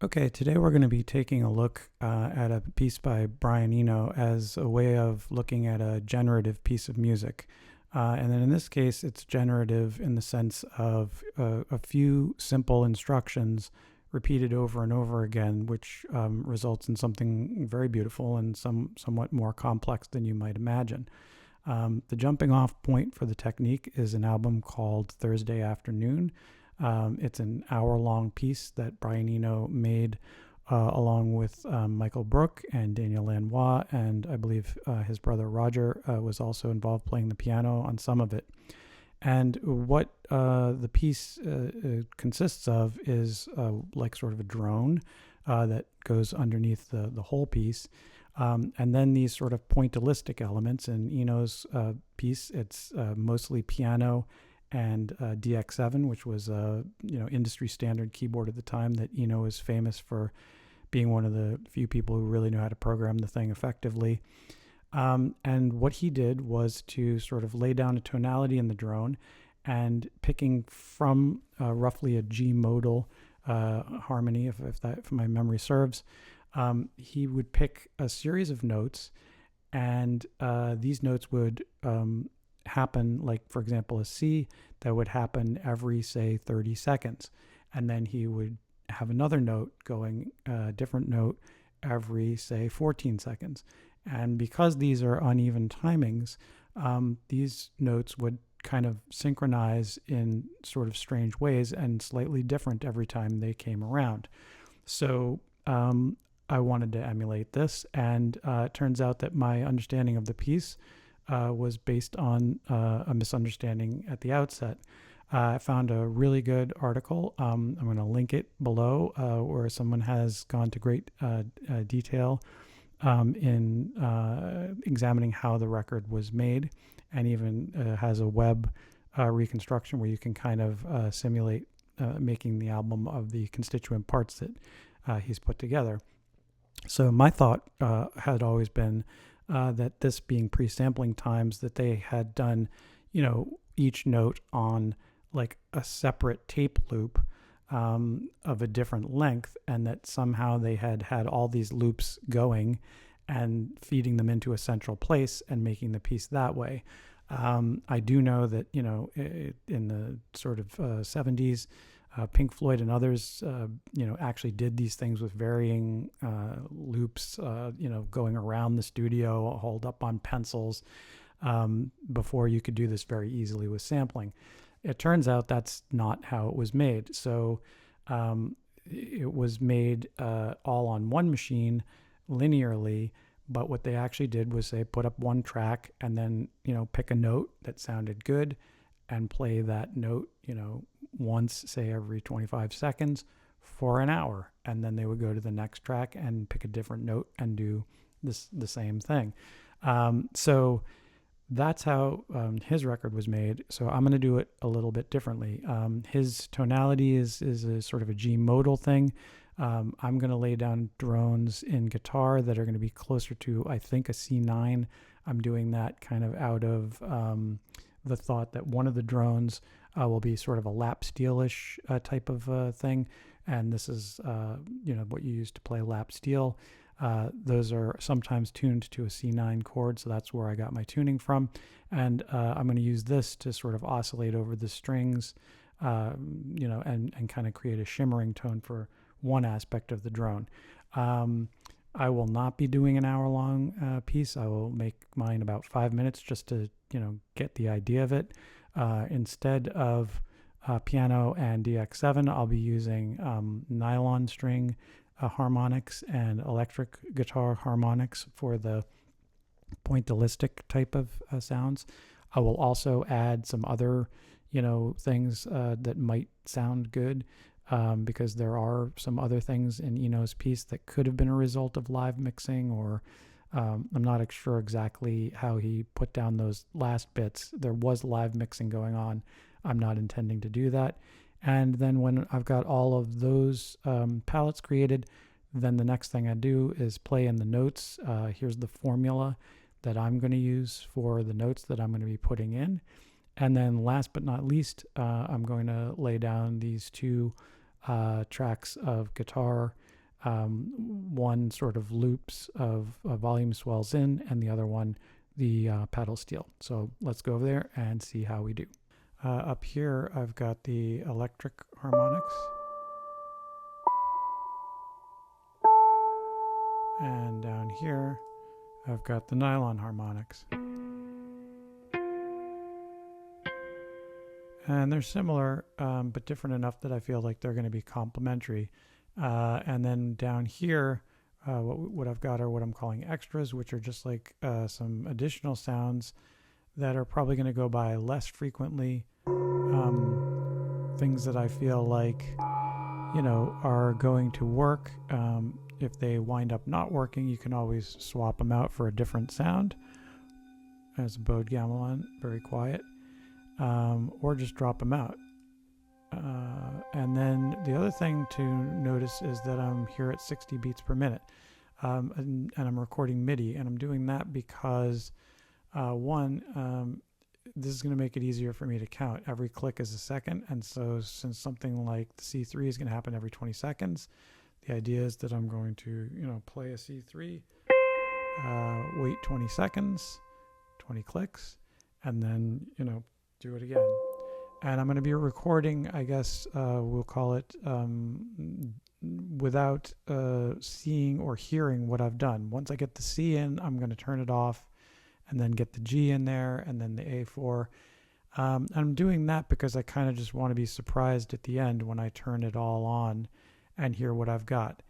Okay, today we're going to be taking a look at a piece by Brian Eno as a way of looking at a generative piece of music. And then in this case, it's generative in the sense of a few simple instructions repeated over and over again, which results in something very beautiful and somewhat more complex than you might imagine. The jumping off point for the technique is an album called Thursday Afternoon. It's an hour-long piece that Brian Eno made along with Michael Brook and Daniel Lanois, and I believe his brother Roger was also involved playing the piano on some of it. And what the piece consists of is like sort of a drone that goes underneath the whole piece. And then these sort of pointillistic elements in Eno's piece, it's mostly piano and DX7, which was a industry standard keyboard at the time that Eno is famous for being one of the few people who really knew how to program the thing effectively. And what he did was to sort of lay down a tonality in the drone, and picking from roughly a G modal harmony, if my memory serves, he would pick a series of notes, and these notes would happen, like for example a C that would happen every say 30 seconds, and then he would have another note going a different note every say 14 seconds. And because these are uneven timings, these notes would kind of synchronize in sort of strange ways and slightly different every time they came around. So I wanted to emulate this, and it turns out that my understanding of the piece was based on a misunderstanding at the outset. I found a really good article. I'm going to link it below, where someone has gone to great detail in examining how the record was made, and even has a web reconstruction where you can kind of simulate making the album of the constituent parts that he's put together. So my thought had always been that this being pre-sampling times, that they had done, each note on like a separate tape loop of a different length, and that somehow they had all these loops going and feeding them into a central place and making the piece that way. I do know that, in the sort of 70s, Pink Floyd and others, actually did these things with varying loops, going around the studio, hauled up on pencils, before you could do this very easily with sampling. It turns out that's not how it was made. So it was made all on one machine linearly, but what they actually did was they put up one track and then, pick a note that sounded good and play that note, once, say every 25 seconds for an hour. And then they would go to the next track and pick a different note and do the same thing. So that's how his record was made. So I'm going to do it a little bit differently. His tonality is a sort of a G modal thing. I'm going to lay down drones in guitar that are going to be closer to, I think, a C9. I'm doing that kind of out of the thought that one of the drones will be sort of a lap steel-ish type of thing. And this is, what you use to play lap steel. Those are sometimes tuned to a C9 chord, so that's where I got my tuning from. And I'm going to use this to sort of oscillate over the strings, and kind of create a shimmering tone for one aspect of the drone. I will not be doing an hour-long piece. I will make mine about 5 minutes just to, get the idea of it. Instead of piano and DX7, I'll be using nylon string harmonics and electric guitar harmonics for the pointillistic type of sounds. I will also add some other, things that might sound good, because there are some other things in Eno's piece that could have been a result of live mixing, or I'm not sure exactly how he put down those last bits. There was live mixing going on. I'm not intending to do that. And then when I've got all of those palettes created, then the next thing I do is play in the notes. Here's the formula that I'm going to use for the notes that I'm going to be putting in. And then last but not least, I'm going to lay down these two tracks of guitar one sort of loops of volume swells in, and the other one the pedal steel. So let's go over there and see how we do. Up here I've got the electric harmonics, and down here I've got the nylon harmonics. And they're similar, but different enough that I feel like they're going to be complementary. And then down here, what I've got are what I'm calling extras, which are just like some additional sounds that are probably going to go by less frequently. Things that I feel like, you know, are going to work. If they wind up not working, you can always swap them out for a different sound. As a bowed gamelan, very quiet. Or just drop them out. And then the other thing to notice is that I'm here at 60 beats per minute, and I'm recording MIDI, and I'm doing that because this is going to make it easier for me to count. Every click is a second, and so since something like the C3 is going to happen every 20 seconds, the idea is that I'm going to, you know, play a C3, wait 20 seconds, 20 clicks, and then, you know, do it again. And I'm going to be recording, I guess we'll call it, without seeing or hearing what I've done. Once I get the C in, I'm going to turn it off and then get the G in there and then the A4. I'm doing that because I kind of just want to be surprised at the end when I turn it all on and hear what I've got.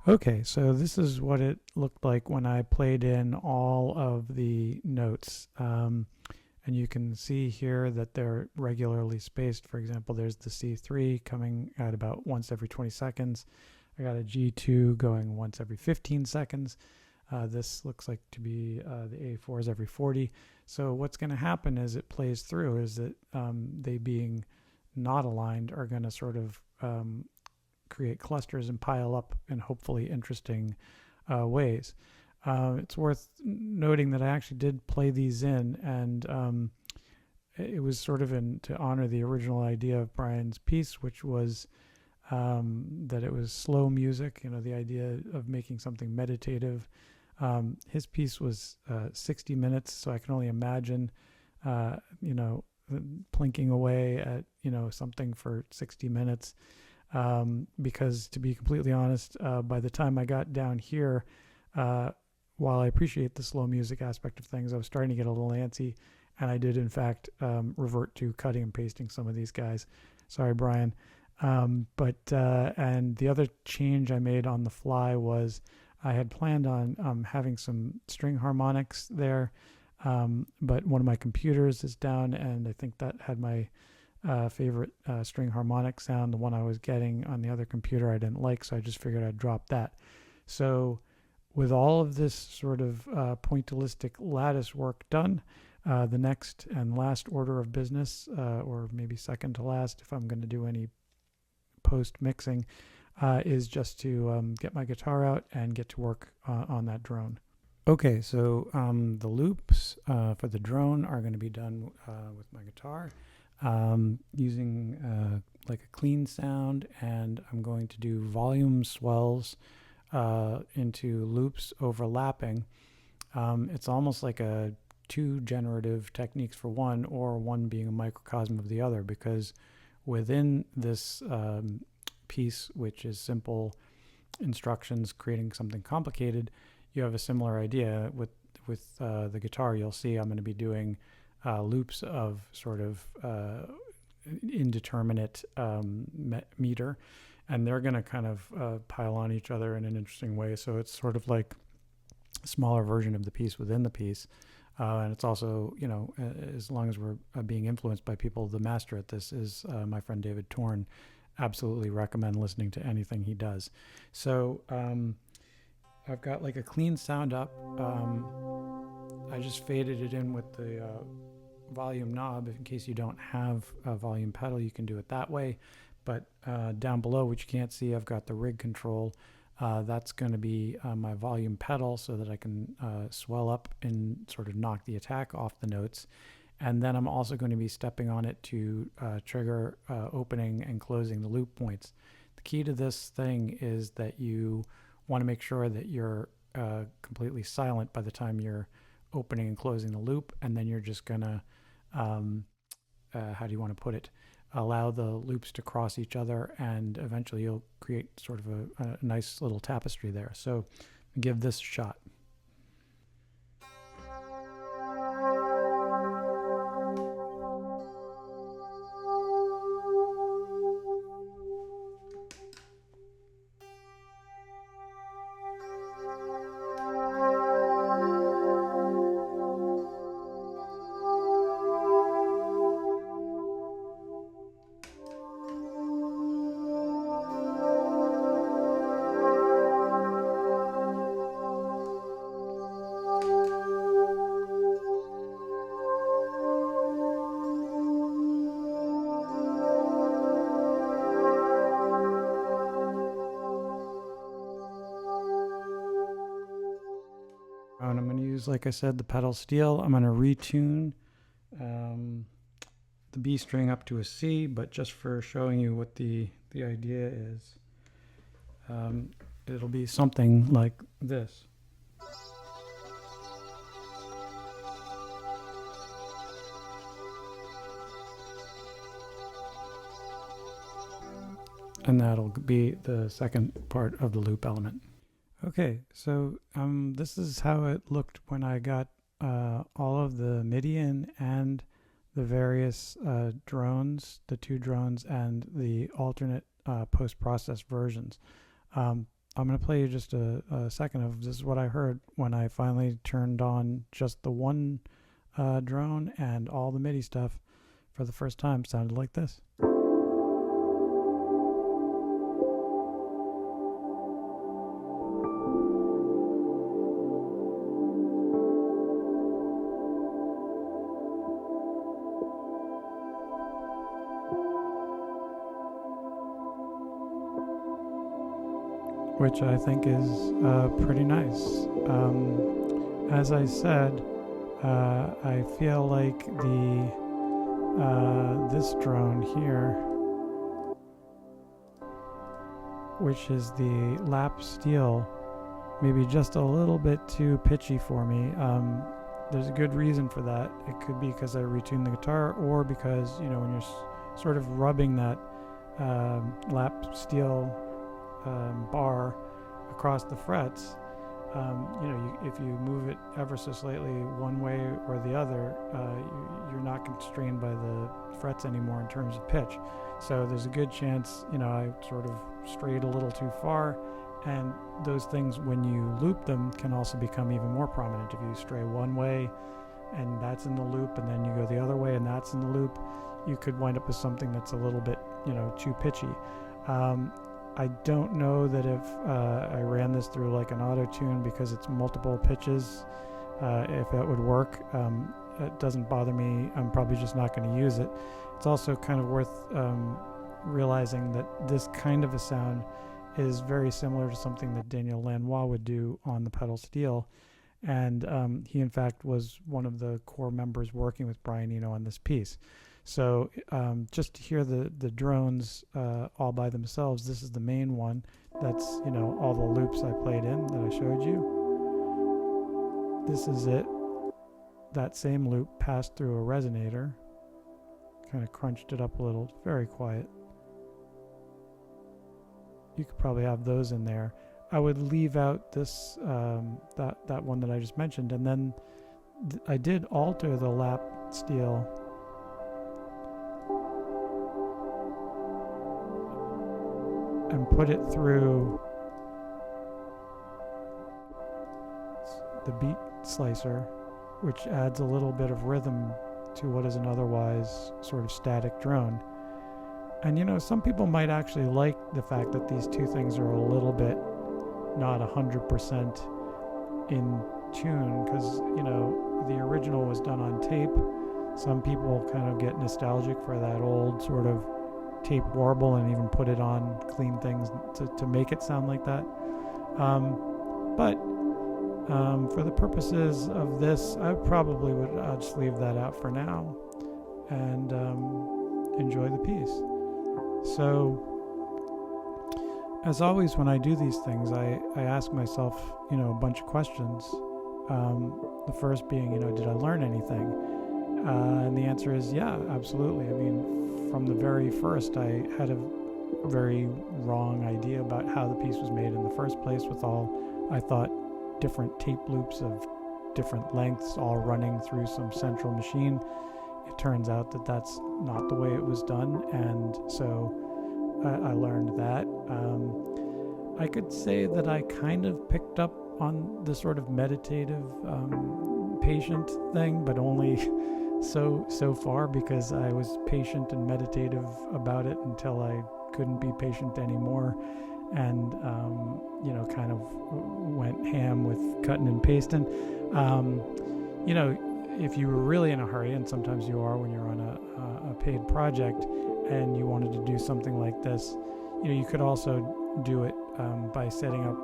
Okay, so this is what it looked like when I played in all of the notes. And you can see here that they're regularly spaced. For example, there's the C3 coming at about once every 20 seconds. I got a G2 going once every 15 seconds. This looks like to be the A4s every 40. So what's going to happen as it plays through is that they being not aligned are going to sort of create clusters and pile up in hopefully interesting ways. It's worth noting that I actually did play these in, and it was sort of to honor the original idea of Brian's piece, which was that it was slow music, you know, the idea of making something meditative. His piece was 60 minutes, so I can only imagine, you know, plinking away at, you know, something for 60 minutes. Because to be completely honest, by the time I got down here, while I appreciate the slow music aspect of things, I was starting to get a little antsy, and I did in fact revert to cutting and pasting some of these guys. Sorry, Brian. And the other change I made on the fly was I had planned on having some string harmonics there, but one of my computers is down, and I think that had my favorite string harmonic sound. The one I was getting on the other computer I didn't like, so I just figured I'd drop that. So with all of this sort of pointillistic lattice work done, the next and last order of business, or maybe second to last if I'm going to do any post-mixing, is just to get my guitar out and get to work on that drone. Okay, so the loops for the drone are going to be done with my guitar. Using like a clean sound, and I'm going to do volume swells into loops overlapping. It's almost like two generative techniques for one, or one being a microcosm of the other, because within this piece, which is simple instructions creating something complicated, you have a similar idea with the guitar. You'll see I'm going to be doing loops of sort of indeterminate meter, and they're going to kind of pile on each other in an interesting way. So it's sort of like a smaller version of the piece within the piece. And it's also, you know, as long as we're being influenced by people, the master at this is my friend David Torn. Absolutely recommend listening to anything he does. So I've got like a clean sound up. I just faded it in with the volume knob. In case you don't have a volume pedal, you can do it that way. But down below, which you can't see, I've got the rig control. That's going to be my volume pedal so that I can swell up and sort of knock the attack off the notes. And then I'm also going to be stepping on it to trigger opening and closing the loop points. The key to this thing is that you want to make sure that you're completely silent by the time you're opening and closing the loop, and then you're just going to, how do you want to put it, allow the loops to cross each other, and eventually you'll create sort of a nice little tapestry there. So give this a shot. And I'm going to use, like I said, the pedal steel. I'm going to retune the B string up to a C, but just for showing you what the idea is, it'll be something like this. And that'll be the second part of the loop element. Okay, so this is how it looked when I got all of the MIDI in and the various drones, the 2 drones and the alternate post-process versions. I'm going to play you just a second of this is what I heard when I finally turned on just the 1 drone, and all the MIDI stuff for the first time sounded like this. Which I think is pretty nice. As I said, I feel like this drone here, which is the lap steel, maybe just a little bit too pitchy for me. There's a good reason for that. It could be because I retuned the guitar, or because, you know, when you're sort of rubbing that lap steel bar across the frets, you know, if you move it ever so slightly one way or the other, you're not constrained by the frets anymore in terms of pitch. So there's a good chance, you know, I sort of strayed a little too far, and those things, when you loop them, can also become even more prominent. If you stray one way and that's in the loop, and then you go the other way and that's in the loop, you could wind up with something that's a little bit, you know, too pitchy. I don't know that if I ran this through like an auto tune, because it's multiple pitches, if it would work. It doesn't bother me. I'm probably just not going to use it. It's also kind of worth realizing that this kind of a sound is very similar to something that Daniel Lanois would do on the pedal steel. And he, in fact, was one of the core members working with Brian Eno on this piece. So just to hear the drones all by themselves, this is the main one. That's, you know, all the loops I played in that I showed you. This is it. That same loop passed through a resonator. Kind of crunched it up a little. Very quiet. You could probably have those in there. I would leave out this that one that I just mentioned, and then I did alter the lap steel and put it through the beat slicer, which adds a little bit of rhythm to what is an otherwise sort of static drone. And, you know, some people might actually like the fact that these two things are a little bit not 100% in tune, because, you know, the original was done on tape. Some people kind of get nostalgic for that old sort of tape warble and even put it on clean things to make it sound like that. But for the purposes of this, I probably would just leave that out for now and enjoy the piece. So, as always, when I do these things, I ask myself, a bunch of questions. The first being, did I learn anything? And the answer is, yeah, absolutely. I mean, from the very first, I had a very wrong idea about how the piece was made in the first place, with all, I thought, different tape loops of different lengths all running through some central machine. It turns out that that's not the way it was done, and so I learned that. I could say that I kind of picked up on the sort of meditative patient thing, but only so far, because I was patient and meditative about it until I couldn't be patient anymore, and kind of went ham with cutting and pasting. If you were really in a hurry, and sometimes you are when you're on a paid project, and you wanted to do something like this, you could also do it by setting up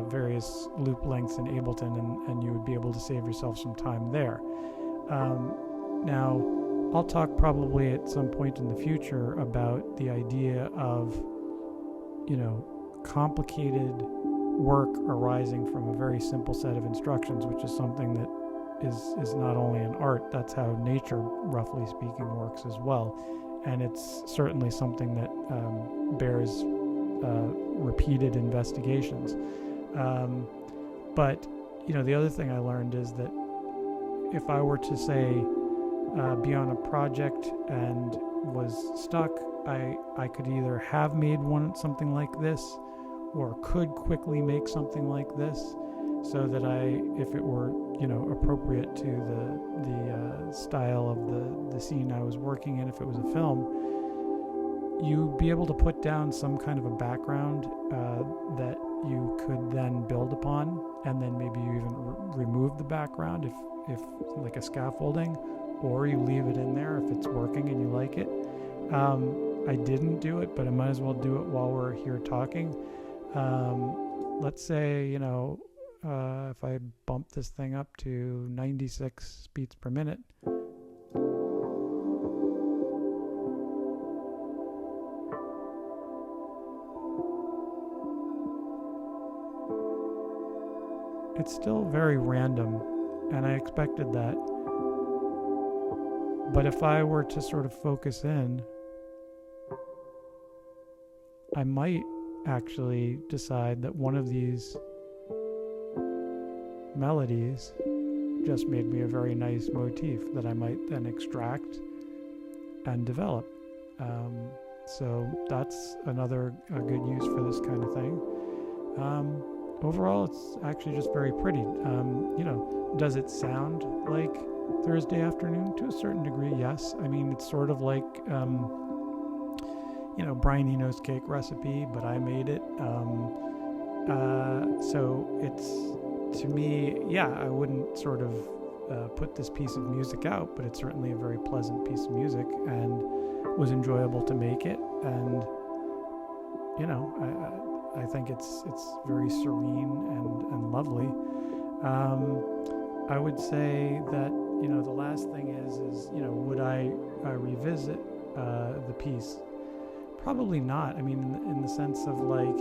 various loop lengths in Ableton, and you would be able to save yourself some time there. Now, I'll talk probably at some point in the future about the idea of, complicated work arising from a very simple set of instructions, which is something that is not only an art, that's how nature, roughly speaking, works as well. And it's certainly something that bears repeated investigations. But, the other thing I learned is that if I were to say, be on a project and was stuck, I could either have made something like this, or could quickly make something like this, so that if it were, appropriate to the style of the scene I was working in, if it was a film, you'd be able to put down some kind of a background that you could then build upon, and then maybe you even remove the background if like a scaffolding, or you leave it in there if it's working and you like it. I didn't do it, but I might as well do it while we're here talking. Let's say, if I bump this thing up to 96 beats per minute, it's still very random, and I expected that. But if I were to sort of focus in, I might actually decide that one of these melodies just made me a very nice motif that I might then extract and develop. So that's another good use for this kind of thing. Overall, it's actually just very pretty. Does it sound like Thursday afternoon? To a certain degree, yes. I mean, it's sort of like Brian Eno's cake recipe, but I made it. So it's, to me, yeah, I wouldn't sort of put this piece of music out, but it's certainly a very pleasant piece of music, and was enjoyable to make it. And I think it's very serene and lovely. I would say that the last thing is would I revisit the piece? Probably not. I mean, in the sense of like,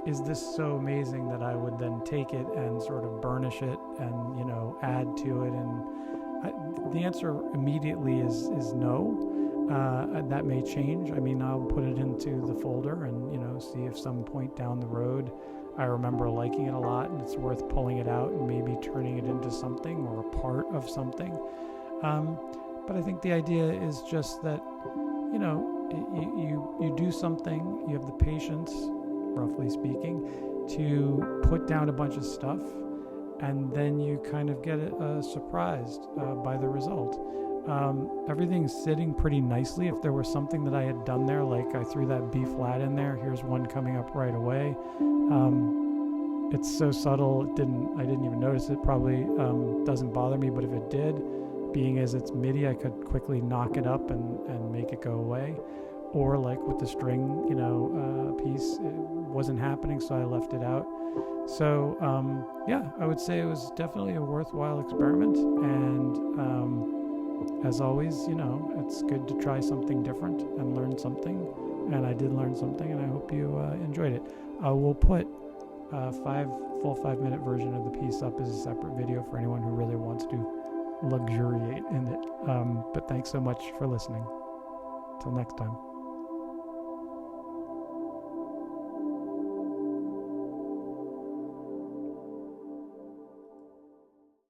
is this so amazing that I would then take it and sort of burnish it and add to it? And the answer immediately is no. That may change. I mean, I'll put it into the folder and see if some point down the road I remember liking it a lot and it's worth pulling it out and maybe turning it into something or a part of something. But I think the idea is just that you do something, you have the patience, roughly speaking, to put down a bunch of stuff, and then you kind of get surprised by the result. Everything's sitting pretty nicely. If there was something that I had done there, like I threw that B flat in there, here's one coming up right away. It's so subtle, I didn't even notice it. Probably doesn't bother me, but if it did, being as it's MIDI, I could quickly knock it up and make it go away. Or like with the string, piece, wasn't happening, so I left it out. So yeah, I would say it was definitely a worthwhile experiment, and as always, it's good to try something different and learn something, and I did learn something, and I hope you enjoyed it. We'll put a full 5-minute version of the piece up as a separate video for anyone who really wants to luxuriate in it. But thanks so much for listening. Till next time.